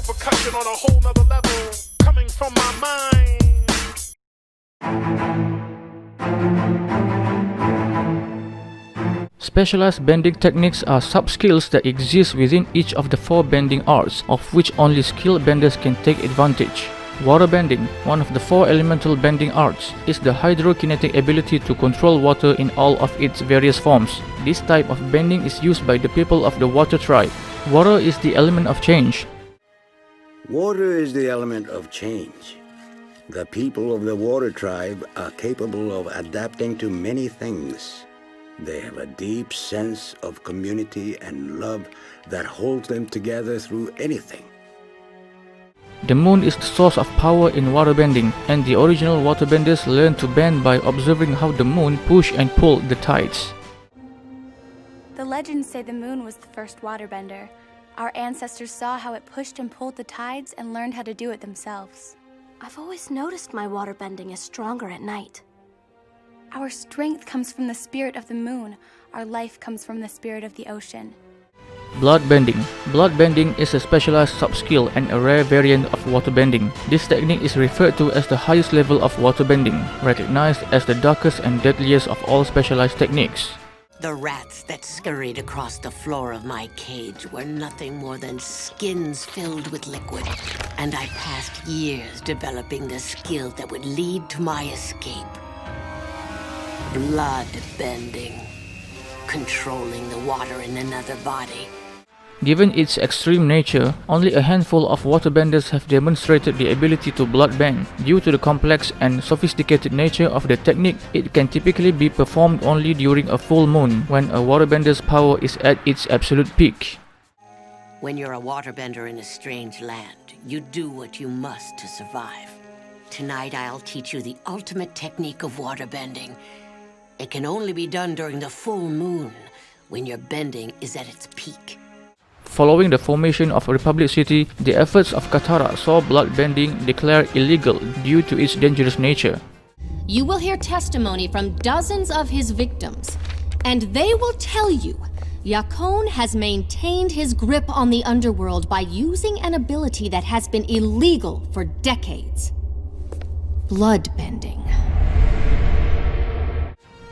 percussion on a whole nother level, coming from my mind. Specialized bending techniques are sub-skills that exist within each of the 4 bending arts, of which only skilled benders can take advantage. Waterbending, one of the 4 elemental bending arts, is the hydrokinetic ability to control water in all of its various forms. This type of bending is used by the people of the water tribe. Water is the element of change. Water is the element of change. The people of the water tribe are capable of adapting to many things. They have a deep sense of community and love that holds them together through anything. The moon is the source of power in waterbending, and the original waterbenders learned to bend by observing how the moon pushed and pulled the tides. The legends say the moon was the first waterbender. Our ancestors saw how it pushed and pulled the tides and learned how to do it themselves. I've always noticed my waterbending is stronger at night. Our strength comes from the spirit of the moon. Our life comes from the spirit of the ocean. Bloodbending. Bloodbending is a specialized sub-skill and a rare variant of waterbending. This technique is referred to as the highest level of waterbending, recognized as the darkest and deadliest of all specialized techniques. The rats that scurried across the floor of my cage were nothing more than skins filled with liquid, and I passed years developing the skill that would lead to my escape. Bloodbending, controlling the water in another body. Given its extreme nature, only a handful of waterbenders have demonstrated the ability to bloodbend. Due to the complex and sophisticated nature of the technique, it can typically be performed only during a full moon, when a waterbender's power is at its absolute peak. When you're a waterbender in a strange land, you do what you must to survive. Tonight I'll teach you the ultimate technique of waterbending. It can only be done during the full moon, when your bending is at its peak. Following the formation of Republic City, the efforts of Katara saw bloodbending declared illegal due to its dangerous nature. You will hear testimony from dozens of his victims, and they will tell you Yakone has maintained his grip on the underworld by using an ability that has been illegal for decades. Bloodbending.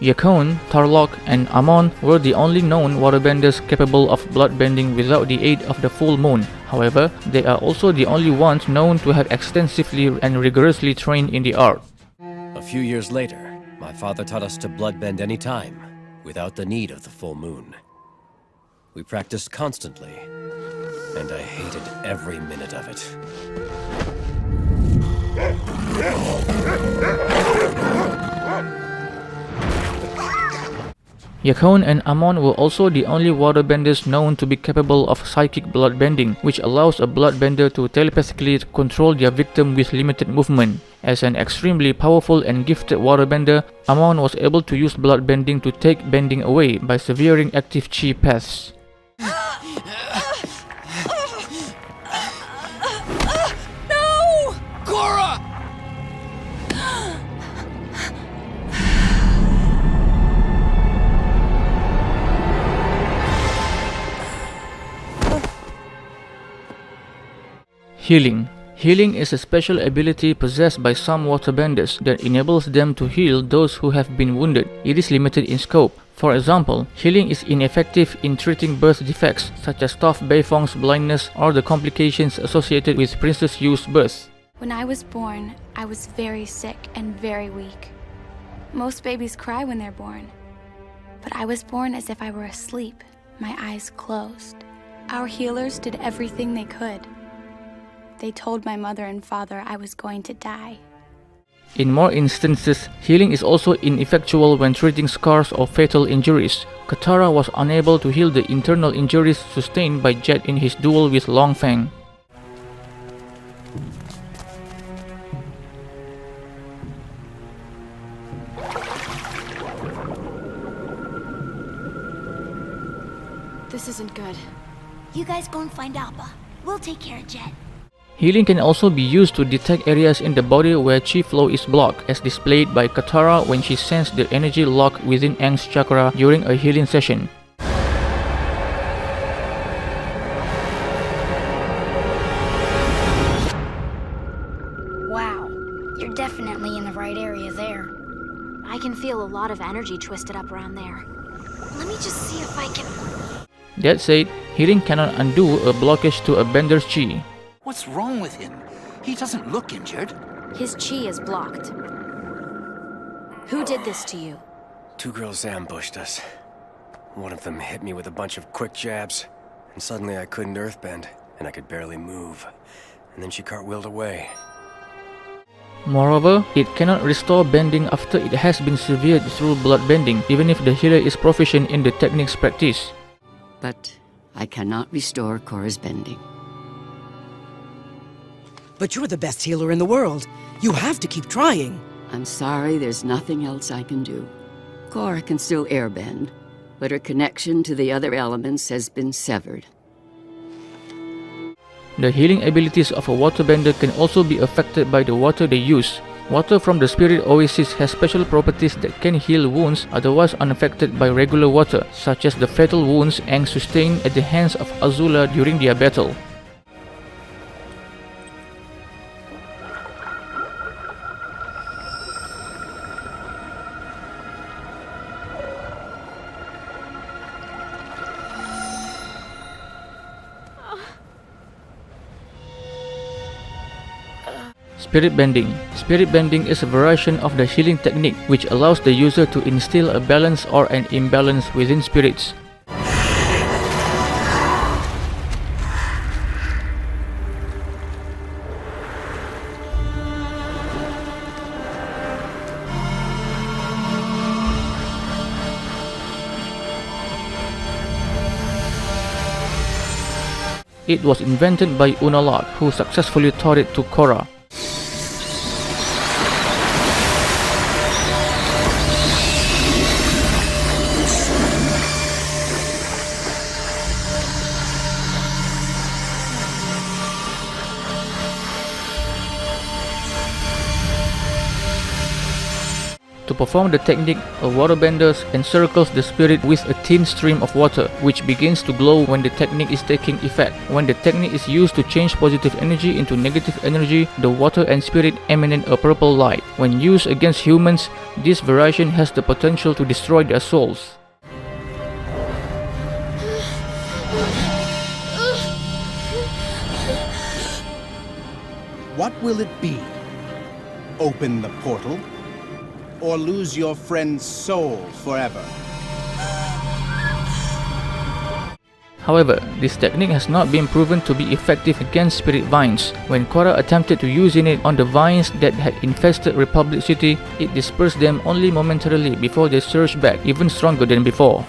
Yakone, Tarlok, and Amon were the only known waterbenders capable of bloodbending without the aid of the full moon. However, they are also the only ones known to have extensively and rigorously trained in the art. A few years later, my father taught us to bloodbend any time, without the need of the full moon. We practiced constantly, and I hated every minute of it. Yakone and Amon were also the only waterbenders known to be capable of psychic bloodbending, which allows a bloodbender to telepathically control their victim with limited movement. As an extremely powerful and gifted waterbender, Amon was able to use bloodbending to take bending away by severing active chi paths. No! Korra! Healing. Healing is a special ability possessed by some waterbenders that enables them to heal those who have been wounded. It is limited in scope. For example, healing is ineffective in treating birth defects such as Toph Beifong's blindness or the complications associated with Princess Yu's birth. When I was born, I was very sick and very weak. Most babies cry when they're born. But I was born as if I were asleep, my eyes closed. Our healers did everything they could. They told my mother and father I was going to die. In more instances, healing is also ineffectual when treating scars or fatal injuries. Katara was unable to heal the internal injuries sustained by Jet in his duel with Long Fang. This isn't good. You guys go and find Appa. We'll take care of Jet. Healing can also be used to detect areas in the body where chi flow is blocked, as displayed by Katara when she sensed the energy lock within Aang's chakra during a healing session. definitely in the right area there. I can feel a lot of energy twisted up around there. Let me just see if I can... That said, healing cannot undo a blockage to a bender's chi. What's wrong with him? He doesn't look injured. His chi is blocked. Who did this to you? 2 girls ambushed us. One of them hit me with a bunch of quick jabs, and suddenly I couldn't earthbend, and I could barely move. And then she cartwheeled away. Moreover, it cannot restore bending after it has been severed through bloodbending, even if the healer is proficient in the technique's practice. But I cannot restore Korra's bending. But you're the best healer in the world. You have to keep trying. I'm sorry, there's nothing else I can do. Korra can still airbend, but her connection to the other elements has been severed. The healing abilities of a waterbender can also be affected by the water they use. Water from the Spirit Oasis has special properties that can heal wounds otherwise unaffected by regular water, such as the fatal wounds Aang sustained at the hands of Azula during their battle. Spiritbending. Spiritbending is a variation of the healing technique which allows the user to instill a balance or an imbalance within spirits. It was invented by Unalad, who successfully taught it to Korra. To perform the technique, a waterbender encircles the spirit with a thin stream of water, which begins to glow when the technique is taking effect. When the technique is used to change positive energy into negative energy, the water and spirit emanate a purple light. When used against humans, this variation has the potential to destroy their souls. What will it be? Open the portal? Or lose your friend's soul forever? However, this technique has not been proven to be effective against spirit vines. When Korra attempted to use it on the vines that had infested Republic City, it dispersed them only momentarily before they surged back even stronger than before.